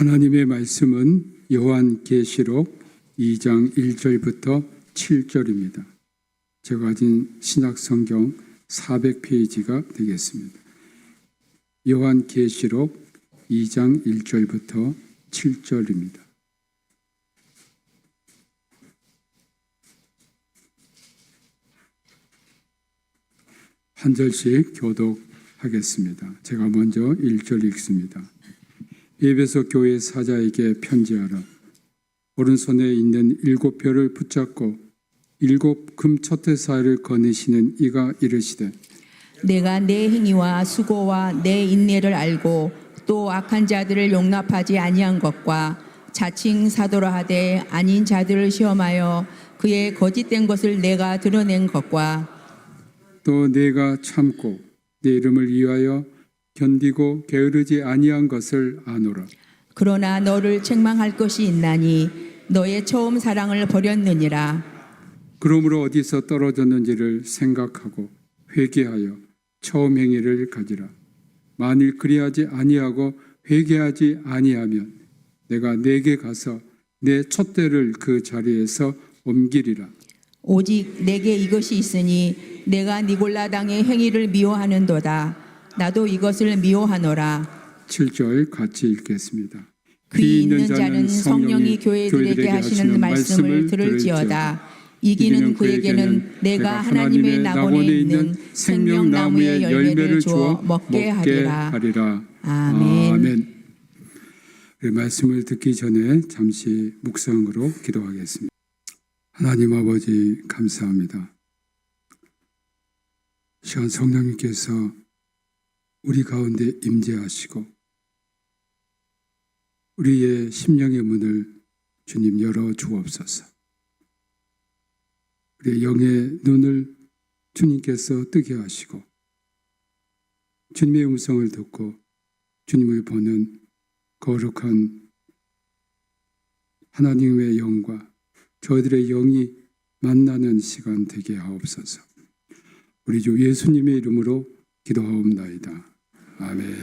하나님의 말씀은 요한계시록 2장 1절부터 7절입니다. 제가 가진 신약성경 400페이지가 되겠습니다. 요한계시록 2장 1절부터 7절입니다. 한 절씩 교독하겠습니다. 제가 먼저 1절 읽습니다. 에베소 교회 사자에게 편지하라. 오른손에 있는 7별을 붙잡고 7 금처태사를 거느시는 이가 이르시되 내가 내 행위와 수고와 내 인내를 알고 또 악한 자들을 용납하지 아니한 것과 자칭 사도라 하되 아닌 자들을 시험하여 그의 거짓된 것을 내가 드러낸 것과 또 내가 참고 내 이름을 위하여 견디고 게으르지 아니한 것을 아노라. 그러나 너를 책망할 것이 있나니 너의 처음 사랑을 버렸느니라. 그러므로 어디서 떨어졌는지를 생각하고 회개하여 처음 행위를 가지라. 만일 그리하지 아니하고 회개하지 아니하면 내가 내게 가서 내 촛대를 그 자리에서 옮기리라. 오직 내게 이것이 있으니 내가 니골라 당의 행위를 미워하는도다. 나도 이것을 미워하노라. 7절 같이 읽겠습니다. 귀 있는 자는 성령이 교회들에게 하시는 말씀을 들을지어다. 이기는 그에게는 내가 하나님의 낙원에 있는 생명나무의 열매를 주어 먹게 하리라. 아멘. 아멘. 말씀을 듣기 전에 잠시 묵상으로 기도하겠습니다. 하나님 아버지 감사합니다. 시간 성령님께서 우리 가운데 임재하시고 우리의 심령의 문을 주님 열어 주옵소서. 우리의 영의 눈을 주님께서 뜨게 하시고 주님의 음성을 듣고 주님을 보는 거룩한 하나님의 영과 저희들의 영이 만나는 시간 되게 하옵소서. 우리 주 예수님의 이름으로 기도하옵나이다. 아멘.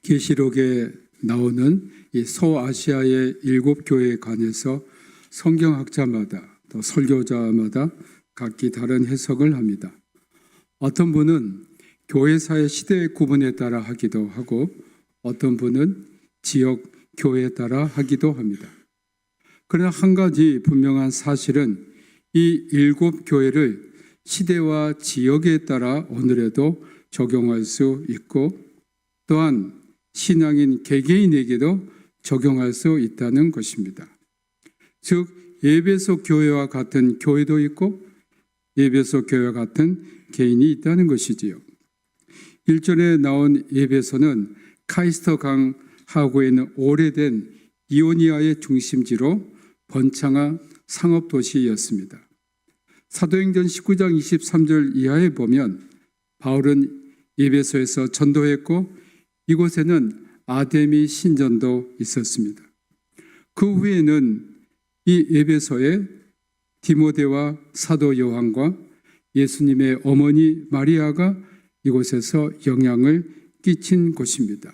계시록에 나오는 이 소아시아의 7교회에 관해서 성경학자마다 또 설교자마다 각기 다른 해석을 합니다. 어떤 분은 교회사의 시대의 구분에 따라 하기도 하고 어떤 분은 지역 교회에 따라 하기도 합니다. 그러나 한 가지 분명한 사실은 이 7교회를 시대와 지역에 따라 오늘에도 적용할 수 있고 또한 신앙인 개개인에게도 적용할 수 있다는 것입니다. 즉 에베소 교회와 같은 교회도 있고 에베소 교회와 같은 개인이 있다는 것이지요. 1절에 나온 에베소는 카이스터 강 하구에 있는 오래된 이오니아의 중심지로 번창한 상업도시였습니다. 사도행전 19장 23절 이하에 보면 바울은 에베소에서 전도했고 이곳에는 아데미 신전도 있었습니다. 그 후에는 이 에베소에 디모데와 사도 요한과 예수님의 어머니 마리아가 이곳에서 영향을 끼친 곳입니다.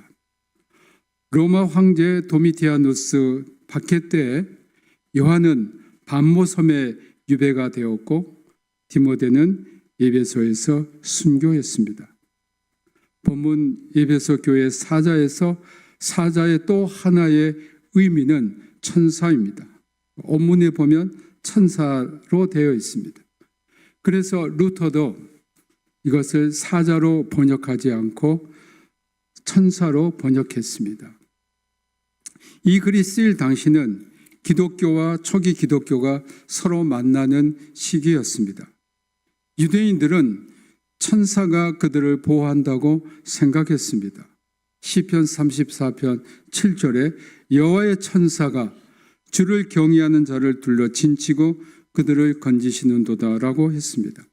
로마 황제 도미티아누스 박해 때 요한은 반모섬에 유배가 되었고 디모데는 에베소에서 순교했습니다. 본문 에베소 교회 사자에서 사자의 또 하나의 의미는 천사입니다. 원문에 보면 천사로 되어 있습니다. 그래서 루터도 이것을 사자로 번역하지 않고 천사로 번역했습니다. 이 글이 쓰일 당시는 기독교와 초기 기독교가 서로 만나는 시기였습니다. 유대인들은 천사가 그들을 보호한다고 생각했습니다. 시편 34편 7절에 여호와의 천사가 주를 경외하는 자를 둘러 진치고 그들을 건지시는도다라고 했습니다.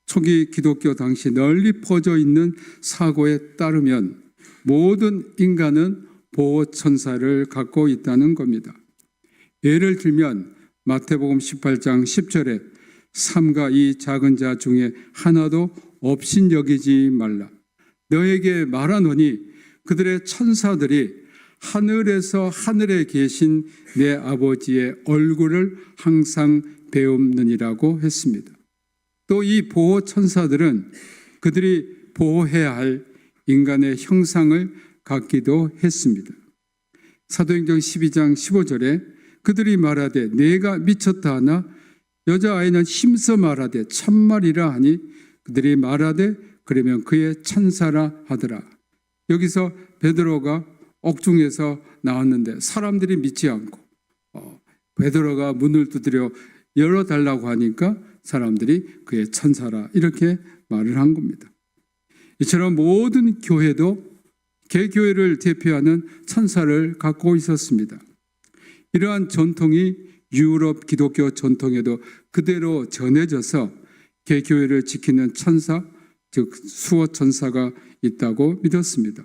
초기 기독교 당시 널리 퍼져 있는 사고에 따르면 모든 인간은 보호 천사를 갖고 있다는 겁니다. 예를 들면 마태복음 18장 10절에 삼가 이 작은 자 중에 하나도 업신여기지 말라. 너에게 말하노니 그들의 천사들이 하늘에서 하늘에 계신 내 아버지의 얼굴을 항상 배움느니라고 했습니다. 또 이 보호 천사들은 그들이 보호해야 할 인간의 형상을 갖기도 했습니다. 사도행전 12장 15절에 그들이 말하되 내가 미쳤다 하나 여자아이는 힘써 말하되 참말이라 하니 그들이 말하되 그러면 그의 천사라 하더라. 여기서 베드로가 옥중에서 나왔는데 사람들이 믿지 않고 베드로가 문을 두드려 열어달라고 하니까 사람들이 그의 천사라 이렇게 말을 한 겁니다. 이처럼 모든 교회도 개교회를 대표하는 천사를 갖고 있었습니다. 이러한 전통이 유럽 기독교 전통에도 그대로 전해져서 개교회를 지키는 천사, 즉 수호 천사가 있다고 믿었습니다.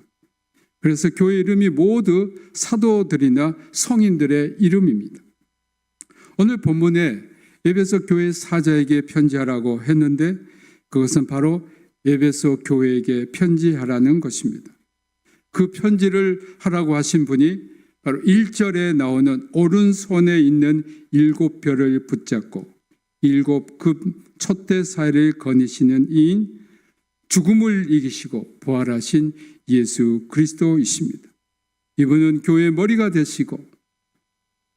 그래서 교회 이름이 모두 사도들이나 성인들의 이름입니다. 오늘 본문에 에베소 교회 사자에게 편지하라고 했는데 그것은 바로 에베소 교회에게 편지하라는 것입니다. 그 편지를 하라고 하신 분이 바로 1절에 나오는 오른손에 있는 7별을 붙잡고 7급 촛대 사이를 거니시는 이인 죽음을 이기시고 부활하신 예수 그리스도이십니다. 이분은 교회의 머리가 되시고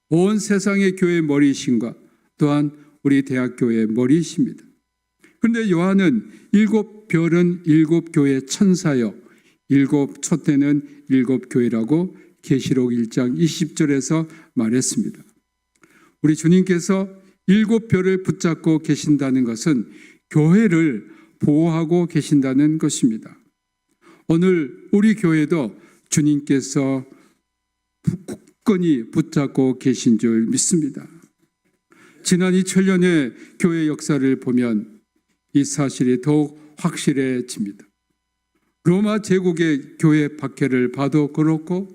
온 세상의 교회의 머리이신가 또한 우리 대학교의 머리이십니다. 그런데 요한은 7별은 7교회 천사요 7 촛대는 7교회라고 계시록 1장 20절에서 말했습니다. 우리 주님께서 7별을 붙잡고 계신다는 것은 교회를 보호하고 계신다는 것입니다. 오늘 우리 교회도 주님께서 굳건히 붙잡고 계신 줄 믿습니다. 지난 2000년의 교회 역사를 보면 이 사실이 더욱 확실해집니다. 로마 제국의 교회 박해를 봐도 그렇고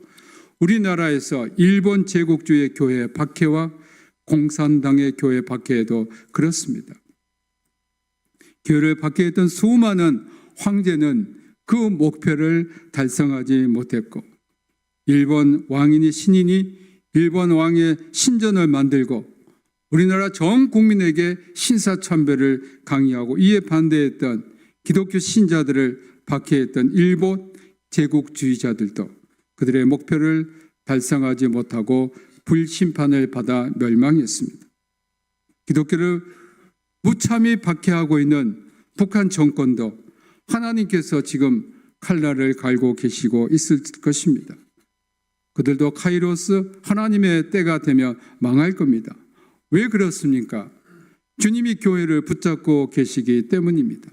우리나라에서 일본 제국주의 교회 박해와 공산당의 교회 박해에도 그렇습니다. 교회를 박해했던 수많은 황제는 그 목표를 달성하지 못했고 일본 왕인이 신인이 일본 왕의 신전을 만들고 우리나라 전 국민에게 신사참배를 강요하고 이에 반대했던 기독교 신자들을 박해했던 일본 제국주의자들도 그들의 목표를 달성하지 못하고 불심판을 받아 멸망했습니다. 기독교를 무참히 박해하고 있는 북한 정권도 하나님께서 지금 칼날을 갈고 계시고 있을 것입니다. 그들도 카이로스 하나님의 때가 되면 망할 겁니다. 왜 그렇습니까? 주님이 교회를 붙잡고 계시기 때문입니다.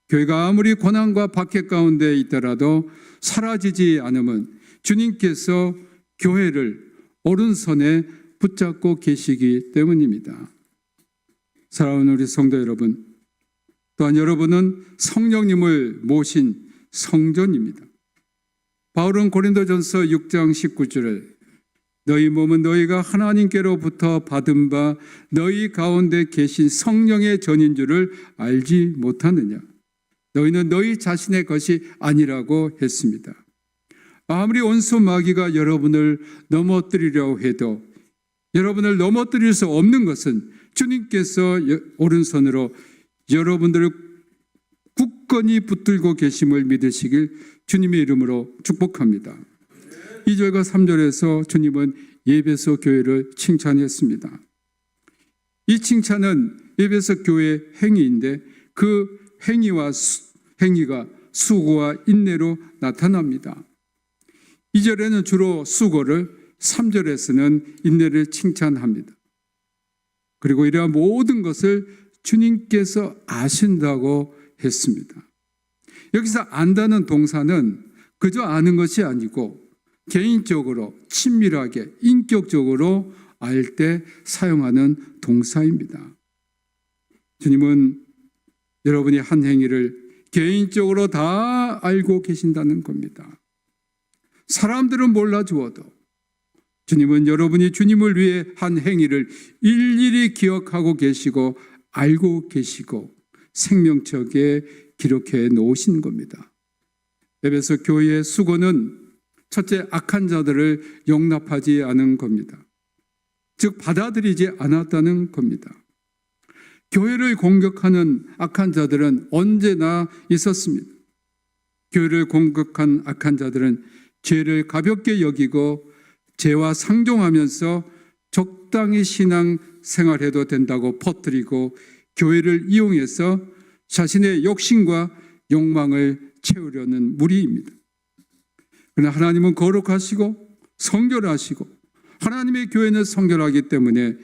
교회가 아무리 고난과 박해 가운데 있더라도 사라지지 않으면 주님께서 교회를 오른손에 붙잡고 계시기 때문입니다. 사랑하는 우리 성도 여러분, 또한 여러분은 성령님을 모신 성전입니다. 바울은 고린도전서 6장 19절에 너희 몸은 너희가 하나님께로부터 받은 바 너희 가운데 계신 성령의 전인 줄을 알지 못하느냐. 너희는 너희 자신의 것이 아니라고 했습니다. 아무리 온수 마귀가 여러분을 넘어뜨리려고 해도 여러분을 넘어뜨릴 수 없는 것은 주님께서 오른손으로 여러분들을 굳건히 붙들고 계심을 믿으시길 주님의 이름으로 축복합니다. 2절과 3절에서 주님은 에베소 교회를 칭찬했습니다. 이 칭찬은 에베소 교회의 행위인데 그 행위가 수고와 인내로 나타납니다. 2절에는 주로 수고를, 3절에서는 인내를 칭찬합니다. 그리고 이러한 모든 것을 주님께서 아신다고 했습니다. 여기서 안다는 동사는 그저 아는 것이 아니고 개인적으로 친밀하게 인격적으로 알 때 사용하는 동사입니다. 주님은 여러분이 한 행위를 개인적으로 다 알고 계신다는 겁니다. 사람들은 몰라주어도 주님은 여러분이 주님을 위해 한 행위를 일일이 기억하고 계시고 알고 계시고 생명책에 기록해 놓으신 겁니다. 에베소 교회의 수고는 첫째, 악한 자들을 용납하지 않은 겁니다. 즉 받아들이지 않았다는 겁니다. 교회를 공격하는 악한 자들은 언제나 있었습니다. 교회를 공격한 악한 자들은 죄를 가볍게 여기고 죄와 상종하면서 적당히 신앙 생활해도 된다고 퍼뜨리고 교회를 이용해서 자신의 욕심과 욕망을 채우려는 무리입니다. 그러나 하나님은 거룩하시고 성결하시고 하나님의 교회는 성결하기 때문에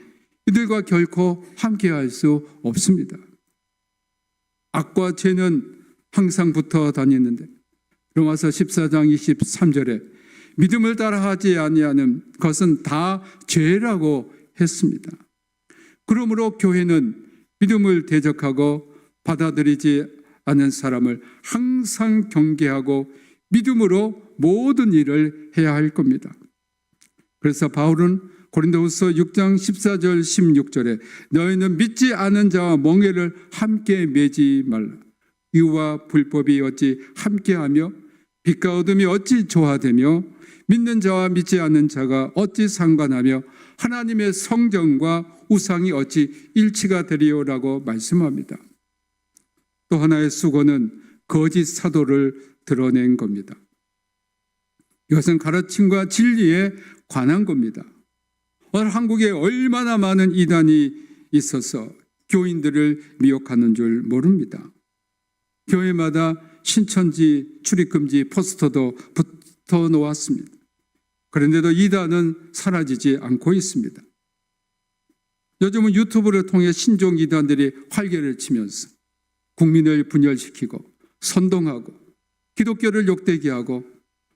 이들과 결코 함께할 수 없습니다. 악과 죄는 항상 붙어 다니는데 로마서 14장 23절에 믿음을 따라하지 아니하는 것은 다 죄라고 했습니다. 그러므로 교회는 믿음을 대적하고 받아들이지 않은 사람을 항상 경계하고 믿음으로 모든 일을 해야 할 겁니다. 그래서 바울은 고린도후서 6장 14절 16절에 너희는 믿지 않은 자와 멍에를 함께 매지 말라. 이와 불법이 어찌 함께하며 빛과 어둠이 어찌 조화되며 믿는 자와 믿지 않는 자가 어찌 상관하며 하나님의 성전과 우상이 어찌 일치가 되리요라고 말씀합니다. 또 하나의 수고는 거짓 사도를 드러낸 겁니다. 이것은 가르침과 진리에 관한 겁니다. 오늘 한국에 얼마나 많은 이단이 있어서 교인들을 미혹하는 줄 모릅니다. 교회마다 신천지 출입금지 포스터도 붙어 놓았습니다. 그런데도 이단은 사라지지 않고 있습니다. 요즘은 유튜브를 통해 신종 이단들이 활개를 치면서 국민을 분열시키고 선동하고 기독교를 욕되게 하고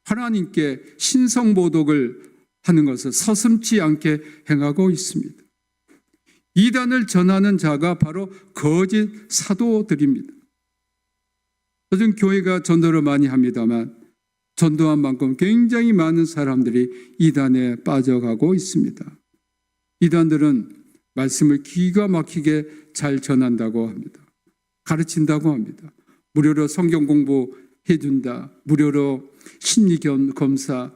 하나님께 신성모독을 하는 것을 서슴지 않게 행하고 있습니다. 이단을 전하는 자가 바로 거짓 사도들입니다. 요즘 교회가 전도를 많이 합니다만 전도한 만큼 굉장히 많은 사람들이 이단에 빠져가고 있습니다. 이단들은 말씀을 기가 막히게 잘 전한다고 합니다. 가르친다고 합니다. 무료로 성경 공부해준다, 무료로 심리 검사,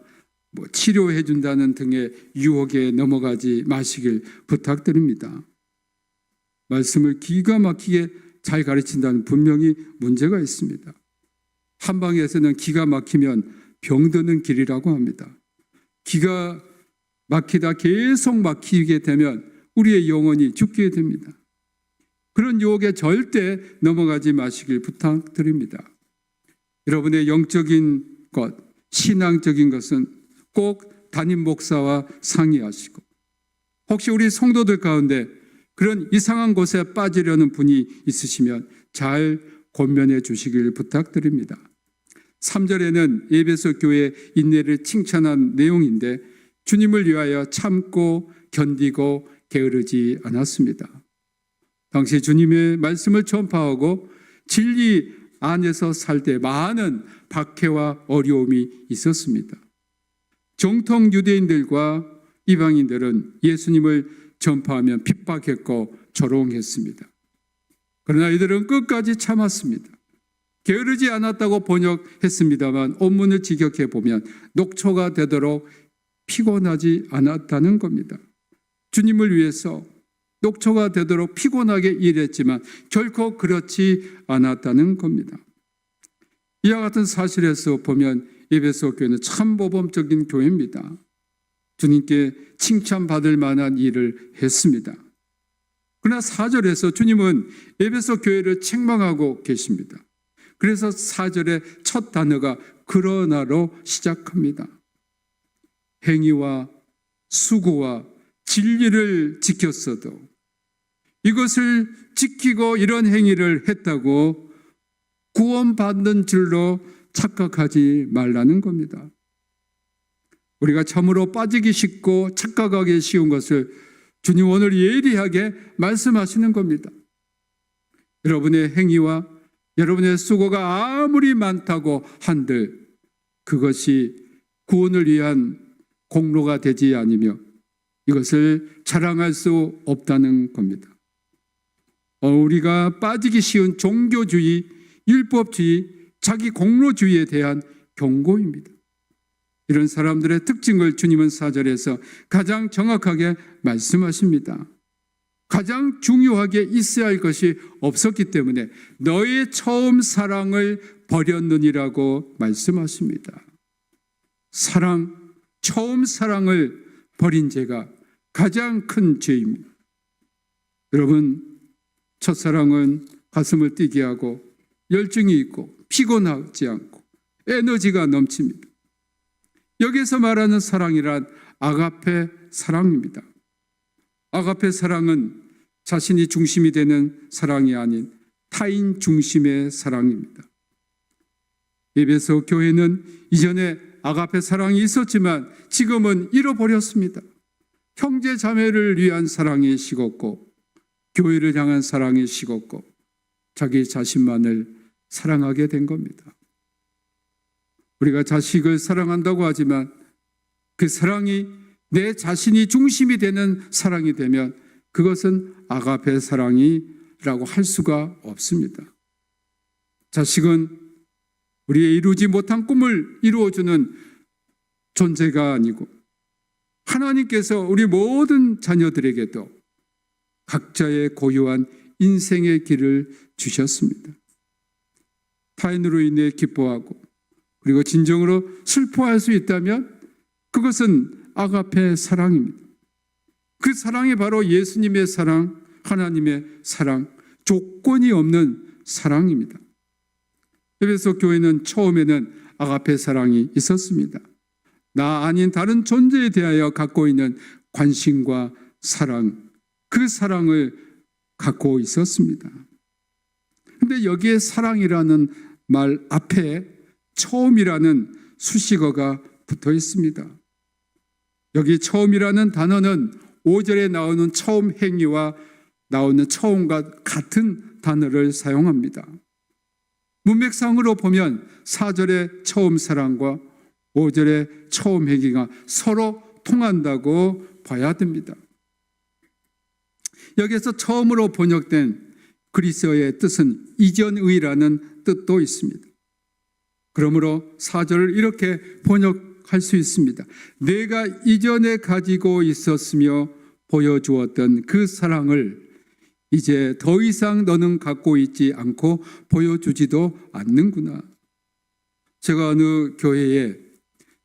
치료해준다는 등의 유혹에 넘어가지 마시길 부탁드립니다. 말씀을 기가 막히게 잘 가르친다는 분명히 문제가 있습니다. 한방에서는 기가 막히면 병드는 길이라고 합니다. 기가 막히다 계속 막히게 되면 우리의 영혼이 죽게 됩니다. 그런 유혹에 절대 넘어가지 마시길 부탁드립니다. 여러분의 영적인 것, 신앙적인 것은 꼭 담임 목사와 상의하시고 혹시 우리 성도들 가운데 그런 이상한 곳에 빠지려는 분이 있으시면 잘 권면해 주시길 부탁드립니다. 3절에는 에베소 교회 인내를 칭찬한 내용인데 주님을 위하여 참고 견디고 게으르지 않았습니다. 당시 주님의 말씀을 전파하고 진리 안에서 살 때 많은 박해와 어려움이 있었습니다. 정통 유대인들과 이방인들은 예수님을 전파하면 핍박했고 조롱했습니다. 그러나 이들은 끝까지 참았습니다. 게으르지 않았다고 번역했습니다만 원문을 직역해 보면 녹초가 되도록 피곤하지 않았다는 겁니다. 주님을 위해서 녹초가 되도록 피곤하게 일했지만 결코 그렇지 않았다는 겁니다. 이와 같은 사실에서 보면 에베소 교회는 참 모범적인 교회입니다. 주님께 칭찬받을 만한 일을 했습니다. 그러나 4절에서 주님은 에베소 교회를 책망하고 계십니다. 그래서 4절의 첫 단어가 그러나로 시작합니다. 행위와 수고와 진리를 지켰어도 이것을 지키고 이런 행위를 했다고 구원받는 줄로 착각하지 말라는 겁니다. 우리가 참으로 빠지기 쉽고 착각하기 쉬운 것을 주님 오늘 예리하게 말씀하시는 겁니다. 여러분의 행위와 여러분의 수고가 아무리 많다고 한들 그것이 구원을 위한 공로가 되지 않으며 이것을 자랑할 수 없다는 겁니다. 우리가 빠지기 쉬운 종교주의, 율법주의, 자기 공로주의에 대한 경고입니다. 이런 사람들의 특징을 주님은 4절에서 가장 정확하게 말씀하십니다. 가장 중요하게 있어야 할 것이 없었기 때문에 너의 처음 사랑을 버렸느니라고 말씀하십니다. 사랑, 처음 사랑을 버린 죄가 가장 큰 죄입니다. 여러분, 첫사랑은 가슴을 뛰게 하고 열정이 있고 피곤하지 않고 에너지가 넘칩니다. 여기서 말하는 사랑이란 아가페 사랑입니다. 아가페 사랑은 자신이 중심이 되는 사랑이 아닌 타인 중심의 사랑입니다. 에베소 교회는 이전에 아가페 사랑이 있었지만 지금은 잃어버렸습니다. 형제 자매를 위한 사랑이 식었고 교회를 향한 사랑이 식었고 자기 자신만을 사랑하게 된 겁니다. 우리가 자식을 사랑한다고 하지만 그 사랑이 내 자신이 중심이 되는 사랑이 되면 그것은 아가페 사랑이라고 할 수가 없습니다. 자식은 우리의 이루지 못한 꿈을 이루어주는 존재가 아니고 하나님께서 우리 모든 자녀들에게도 각자의 고유한 인생의 길을 주셨습니다. 타인으로 인해 기뻐하고 그리고 진정으로 슬퍼할 수 있다면 그것은 아가페 사랑입니다. 그 사랑이 바로 예수님의 사랑, 하나님의 사랑, 조건이 없는 사랑입니다. 에베소 교회는 처음에는 아가페 사랑이 있었습니다. 나 아닌 다른 존재에 대하여 갖고 있는 관심과 사랑, 그 사랑을 갖고 있었습니다. 그런데 여기에 사랑이라는 말 앞에 처음이라는 수식어가 붙어 있습니다. 여기 처음이라는 단어는 5절에 나오는 처음 행위와 나오는 처음과 같은 단어를 사용합니다. 문맥상으로 보면 4절의 처음 사랑과 5절의 처음 행위가 서로 통한다고 봐야 됩니다. 여기서 처음으로 번역된 그리스어의 뜻은 이전의라는 뜻도 있습니다. 그러므로 4절을 이렇게 번역할 수 있습니다. 내가 이전에 가지고 있었으며 보여주었던 그 사랑을 이제 더 이상 너는 갖고 있지 않고 보여주지도 않는구나. 제가 어느 교회에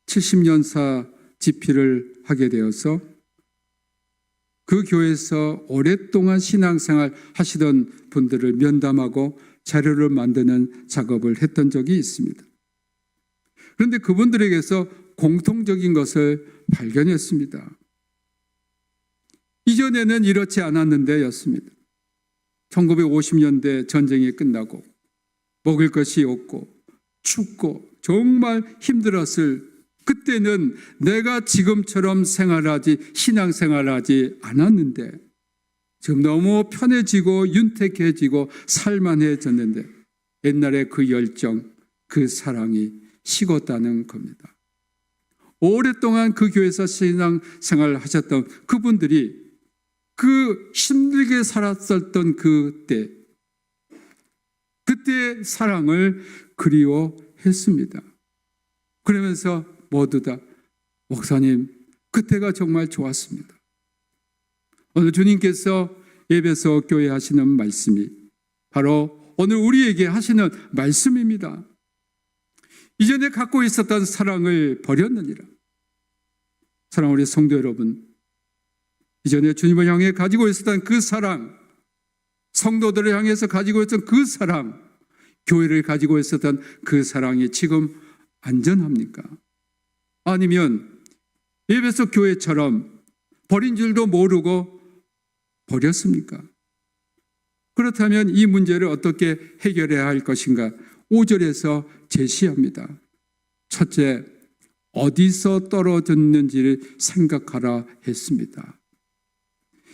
70년사 집필을 하게 되어서 그 교회에서 오랫동안 신앙생활 하시던 분들을 면담하고 자료를 만드는 작업을 했던 적이 있습니다. 그런데 그분들에게서 공통적인 것을 발견했습니다. 이전에는 이렇지 않았는데 였습니다. 1950년대 전쟁이 끝나고 먹을 것이 없고 춥고 정말 힘들었을 그때는 내가 지금처럼 신앙생활하지 않았는데 지금 너무 편해지고 윤택해지고 살만해졌는데 옛날에 그 열정, 그 사랑이 식었다는 겁니다. 오랫동안 그 교회에서 신앙생활을 하셨던 그분들이 그 힘들게 살았었던 그때의 사랑을 그리워했습니다. 그러면서 모두 다 목사님 그때가 정말 좋았습니다. 오늘 주님께서 에베소 교회 하시는 말씀이 바로 오늘 우리에게 하시는 말씀입니다. 이전에 갖고 있었던 사랑을 버렸느니라. 사랑하는 우리 성도 여러분, 이전에 주님을 향해 가지고 있었던 그 사랑, 성도들을 향해서 가지고 있었던 그 사랑, 교회를 가지고 있었던 그 사랑이 지금 안전합니까? 아니면 에베소 교회처럼 버린 줄도 모르고 버렸습니까? 그렇다면 이 문제를 어떻게 해결해야 할 것인가? 5절에서 제시합니다. 첫째, 어디서 떨어졌는지를 생각하라 했습니다.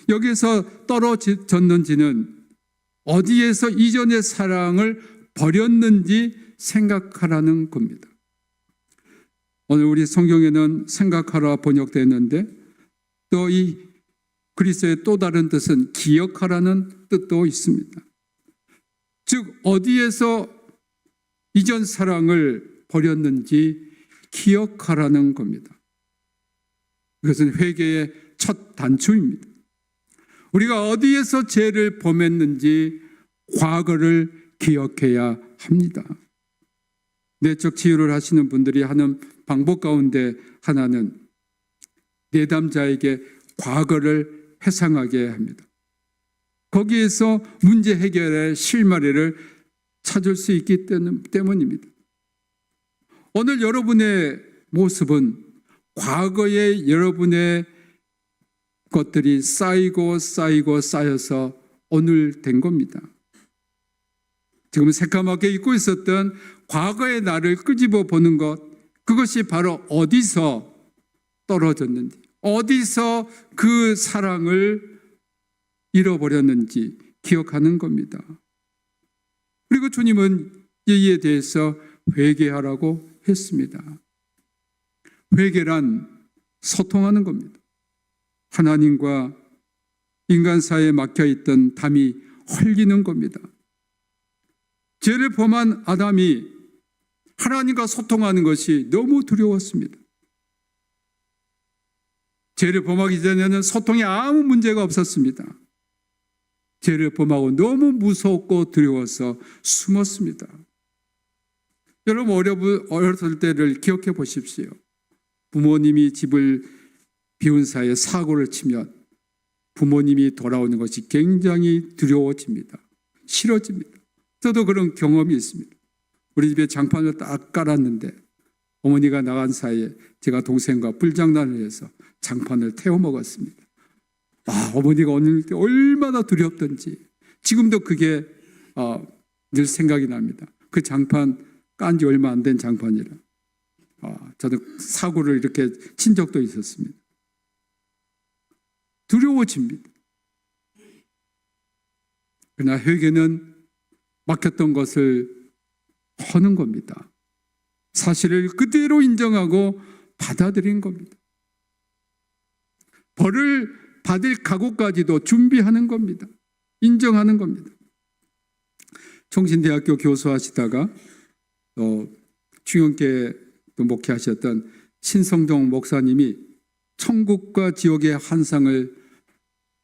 여기서 떨어졌는지는 어디에서 이전의 사랑을 버렸는지 생각하라는 겁니다. 오늘 우리 성경에는 생각하라 번역되었는데 또 이 그리스어의 또 다른 뜻은 기억하라는 뜻도 있습니다. 즉 어디에서 이전 사랑을 버렸는지 기억하라는 겁니다. 이것은 회개의 첫 단추입니다. 우리가 어디에서 죄를 범했는지 과거를 기억해야 합니다. 내적 치유를 하시는 분들이 하는 방법 가운데 하나는 내담자에게 과거를 회상하게 합니다. 거기에서 문제 해결의 실마리를 찾을 수 있기 때문입니다. 오늘 여러분의 모습은 과거의 여러분의 것들이 쌓이고 쌓여서 오늘 된 겁니다. 지금 새까맣게 잊고 있었던 과거의 나를 끄집어 보는 것, 그것이 바로 어디서 떨어졌는지, 어디서 그 사랑을 잃어버렸는지 기억하는 겁니다. 그리고 주님은 이에 대해서 회개하라고 했습니다. 회개란 소통하는 겁니다. 하나님과 인간 사이에 막혀있던 담이 헐리는 겁니다. 죄를 범한 아담이 하나님과 소통하는 것이 너무 두려웠습니다. 죄를 범하기 전에는 소통에 아무 문제가 없었습니다. 죄를 범하고 너무 무섭고 두려워서 숨었습니다. 여러분 어렸을 때를 기억해 보십시오. 부모님이 집을 비운 사이에 사고를 치면 부모님이 돌아오는 것이 굉장히 두려워집니다. 싫어집니다. 저도 그런 경험이 있습니다. 우리 집에 장판을 딱 깔았는데 어머니가 나간 사이에 제가 동생과 불장난을 해서 장판을 태워 먹었습니다. 어머니가 오늘 때 얼마나 두렵던지 지금도 그게 늘 생각이 납니다. 그 장판 깐 지 얼마 안 된 장판이라 저는 사고를 이렇게 친 적도 있었습니다. 두려워집니다. 그러나 회개는 막혔던 것을 허는 겁니다. 사실을 그대로 인정하고 받아들인 겁니다. 벌을 받을 각오까지도 준비하는 겁니다. 인정하는 겁니다. 총신대학교 교수하시다가 중형교회 목회하셨던 신성동 목사님이 천국과 지옥의 환상을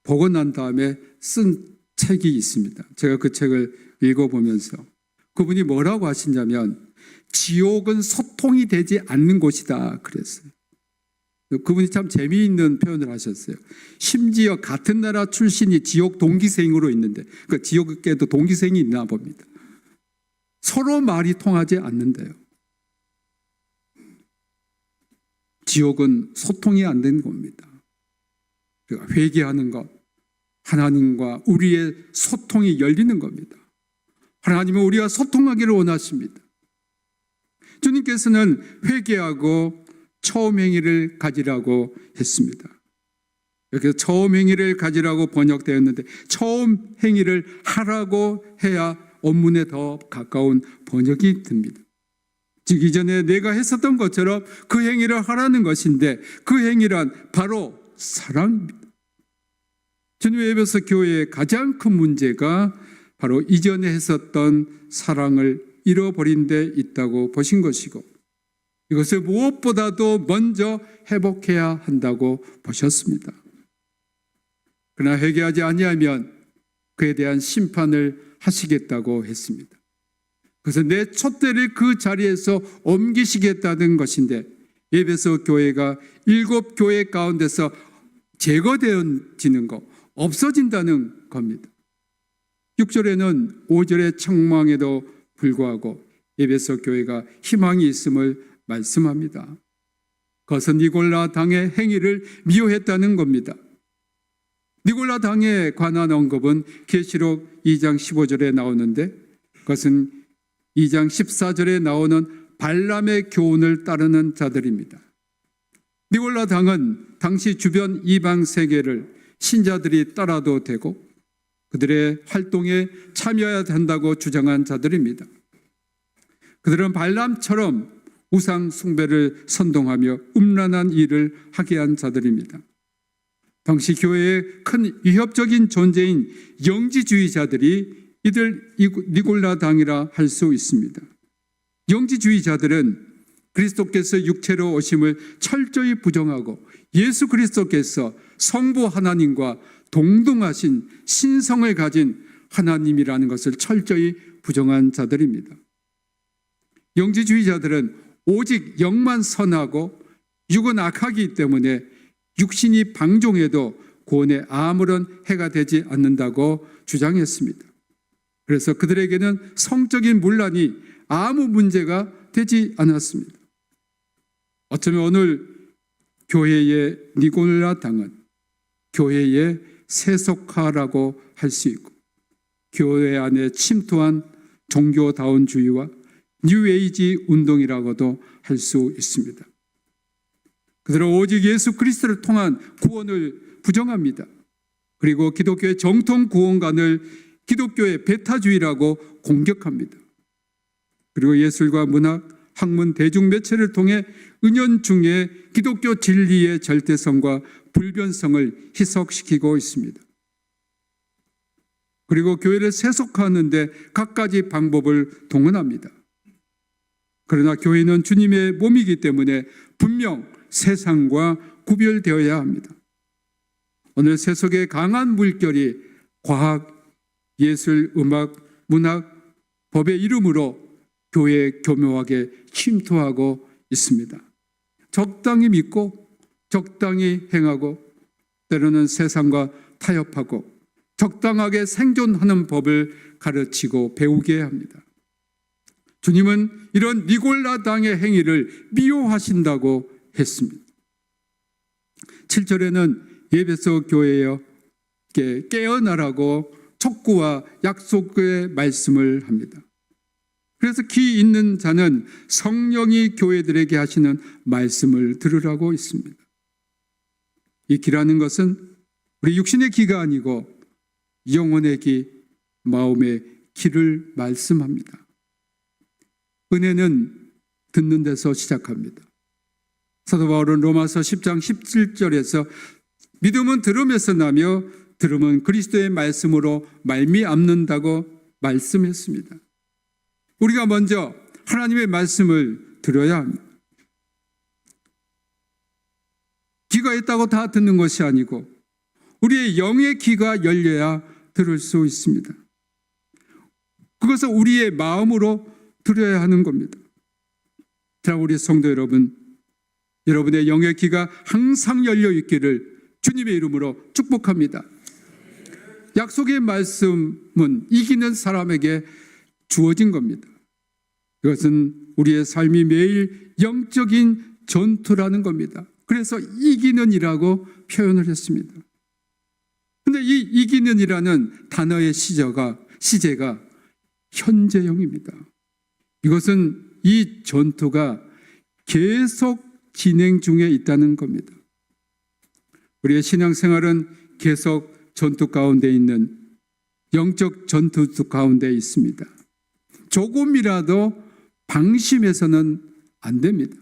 보고 난 다음에 쓴 책이 있습니다. 제가 그 책을 읽어보면서 그분이 뭐라고 하시냐면 지옥은 소통이 되지 않는 곳이다 그랬어요. 그분이 참 재미있는 표현을 하셨어요. 심지어 같은 나라 출신이 지옥 동기생으로 있는데 그 지옥에도 동기생이 있나 봅니다. 서로 말이 통하지 않는데요. 지옥은 소통이 안 된 겁니다. 그러니까 회개하는 것, 하나님과 우리의 소통이 열리는 겁니다. 하나님은 우리와 소통하기를 원하십니다. 주님께서는 회개하고 처음 행위를 가지라고 했습니다. 이렇게 처음 행위를 가지라고 번역되었는데 처음 행위를 하라고 해야 원문에 더 가까운 번역이 듭니다. 즉 이전에 내가 했었던 것처럼 그 행위를 하라는 것인데 그 행위란 바로 사랑입니다. 주님의 에베소 교회의 가장 큰 문제가 바로 이전에 했었던 사랑을 잃어버린 데 있다고 보신 것이고 이것을 무엇보다도 먼저 회복해야 한다고 보셨습니다. 그러나 회개하지 아니하면 그에 대한 심판을 하시겠다고 했습니다. 그래서 내 촛대를 그 자리에서 옮기시겠다는 것인데 에베소 교회가 7교회 가운데서 제거되어지는 것, 없어진다는 겁니다. 6절에는 5절의 책망에도 불구하고 에베소 교회가 희망이 있음을 말씀합니다. 그것은 니골라 당의 행위를 미워했다는 겁니다. 니골라 당에 관한 언급은 계시록 2장 15절에 나오는데 그것은 2장 14절에 나오는 발람의 교훈을 따르는 자들입니다. 니골라 당은 당시 주변 이방 세계를 신자들이 따라도 되고 그들의 활동에 참여해야 된다고 주장한 자들입니다. 그들은 발람처럼 우상 숭배를 선동하며 음란한 일을 하게 한 자들입니다. 당시 교회의 큰 위협적인 존재인 영지주의자들이 이들 니골라 당이라 할 수 있습니다. 영지주의자들은 그리스도께서 육체로 오심을 철저히 부정하고 예수 그리스도께서 성부 하나님과 동등하신 신성을 가진 하나님이라는 것을 철저히 부정한 자들입니다. 영지주의자들은 오직 영만 선하고 육은 악하기 때문에 육신이 방종해도 구원에 아무런 해가 되지 않는다고 주장했습니다. 그래서 그들에게는 성적인 문란이 아무 문제가 되지 않았습니다. 어쩌면 오늘 교회의 니골라 당은 교회의 세속화라고 할 수 있고 교회 안에 침투한 종교다운주의와 뉴에이지 운동이라고도 할 수 있습니다. 그들은 오직 예수 그리스도를 통한 구원을 부정합니다. 그리고 기독교의 정통 구원관을 기독교의 배타주의라고 공격합니다. 그리고 예술과 문학, 학문, 대중 매체를 통해 은연중에 기독교 진리의 절대성과 불변성을 희석시키고 있습니다. 그리고 교회를 세속화하는데 갖가지 방법을 동원합니다. 그러나 교회는 주님의 몸이기 때문에 분명 세상과 구별되어야 합니다. 오늘 세속의 강한 물결이 과학, 예술, 음악, 문학, 법의 이름으로 교회에 교묘하게 침투하고 있습니다. 적당히 믿고 적당히 행하고 때로는 세상과 타협하고 적당하게 생존하는 법을 가르치고 배우게 합니다. 주님은 이런 니골라 당의 행위를 미워하신다고 했습니다. 7절에는 에베소 교회여 깨어나라고 촉구와 약속의 말씀을 합니다. 그래서 귀 있는 자는 성령이 교회들에게 하시는 말씀을 들으라고 있습니다. 이 귀라는 것은 우리 육신의 귀가 아니고 영혼의 귀, 마음의 귀를 말씀합니다. 은혜는 듣는 데서 시작합니다. 사도 바울은 로마서 10장 17절에서 믿음은 들음에서 나며 들음은 그리스도의 말씀으로 말미암는다고 말씀했습니다. 우리가 먼저 하나님의 말씀을 들어야 합니다. 귀가 있다고 다 듣는 것이 아니고 우리의 영의 귀가 열려야 들을 수 있습니다. 그것을 우리의 마음으로 들어야 하는 겁니다. 자, 우리 성도 여러분, 여러분의 영의 귀가 항상 열려 있기를 주님의 이름으로 축복합니다. 약속의 말씀은 이기는 사람에게 주어진 겁니다. 이것은 우리의 삶이 매일 영적인 전투라는 겁니다. 그래서 이기는이라고 표현을 했습니다. 그런데 이 이기는이라는 단어의 시제가 현재형입니다. 이것은 이 전투가 계속 진행 중에 있다는 겁니다. 우리의 신앙생활은 계속 전투 가운데 있는 영적 전투 가운데 있습니다. 조금이라도 방심해서는 안 됩니다.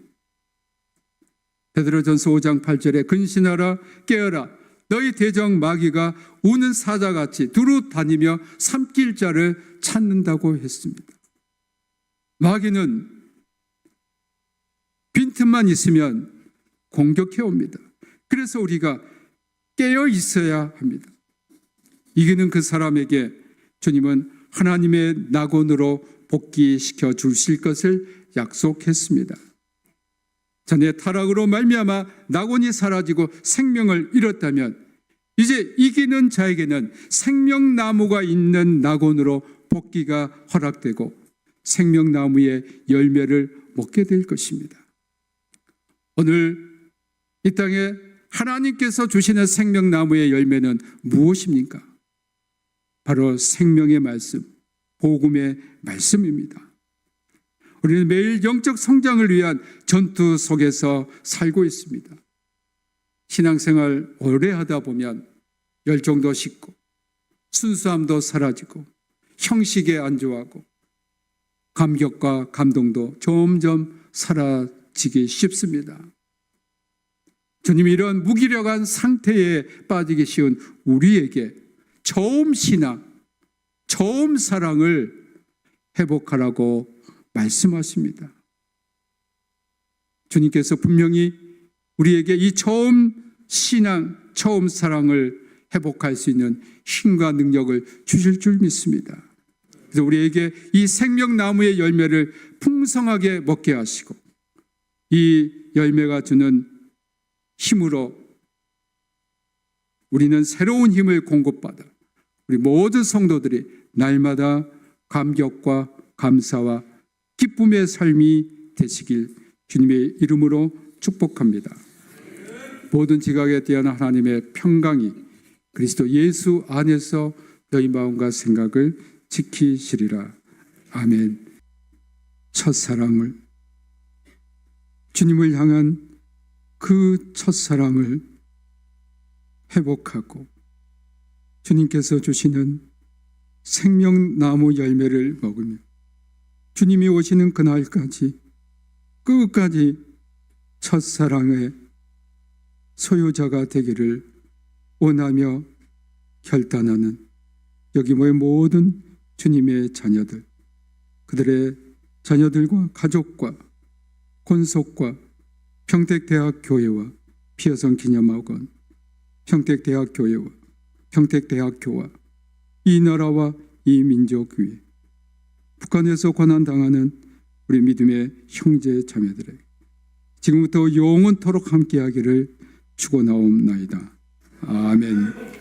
베드로전서 5장 8절에 근신하라 깨어라 너희 대적 마귀가 우는 사자같이 두루 다니며 삼킬 자를 찾는다고 했습니다. 마귀는 빈틈만 있으면 공격해 옵니다. 그래서 우리가 깨어 있어야 합니다. 이기는 그 사람에게 주님은 하나님의 낙원으로 복귀시켜 주실 것을 약속했습니다. 전에 타락으로 말미암아 낙원이 사라지고 생명을 잃었다면 이제 이기는 자에게는 생명나무가 있는 낙원으로 복귀가 허락되고 생명나무의 열매를 먹게 될 것입니다. 오늘 이 땅에 하나님께서 주시는 생명나무의 열매는 무엇입니까? 바로 생명의 말씀, 복음의 말씀입니다. 우리는 매일 영적 성장을 위한 전투 속에서 살고 있습니다. 신앙생활 오래 하다 보면 열정도 식고 순수함도 사라지고 형식에 안주하고 감격과 감동도 점점 사라지기 쉽습니다. 주님이 이런 무기력한 상태에 빠지기 쉬운 우리에게 처음 신앙, 처음 사랑을 회복하라고 말씀하십니다. 주님께서 분명히 우리에게 이 처음 신앙, 처음 사랑을 회복할 수 있는 힘과 능력을 주실 줄 믿습니다. 그래서 우리에게 이 생명나무의 열매를 풍성하게 먹게 하시고 이 열매가 주는 힘으로 우리는 새로운 힘을 공급받아 우리 모든 성도들이 날마다 감격과 감사와 기쁨의 삶이 되시길 주님의 이름으로 축복합니다. 모든 지각에 대한 하나님의 평강이 그리스도 예수 안에서 너희 마음과 생각을 지키시리라. 아멘. 첫사랑을, 주님을 향한 그 첫사랑을 회복하고 주님께서 주시는 생명나무 열매를 먹으며 주님이 오시는 그날까지 끝까지 첫사랑의 소유자가 되기를 원하며 결단하는 여기 모인 모든 주님의 자녀들, 그들의 자녀들과 가족과 권속과 평택대학교회와 피어성 기념학원, 평택대학교회와 평택대학교와 이 나라와 이 민족 위에 북한에서 고난당하는 우리 믿음의 형제 자매들에게 지금부터 영원토록 함께하기를 축원하옵나이다. 아멘.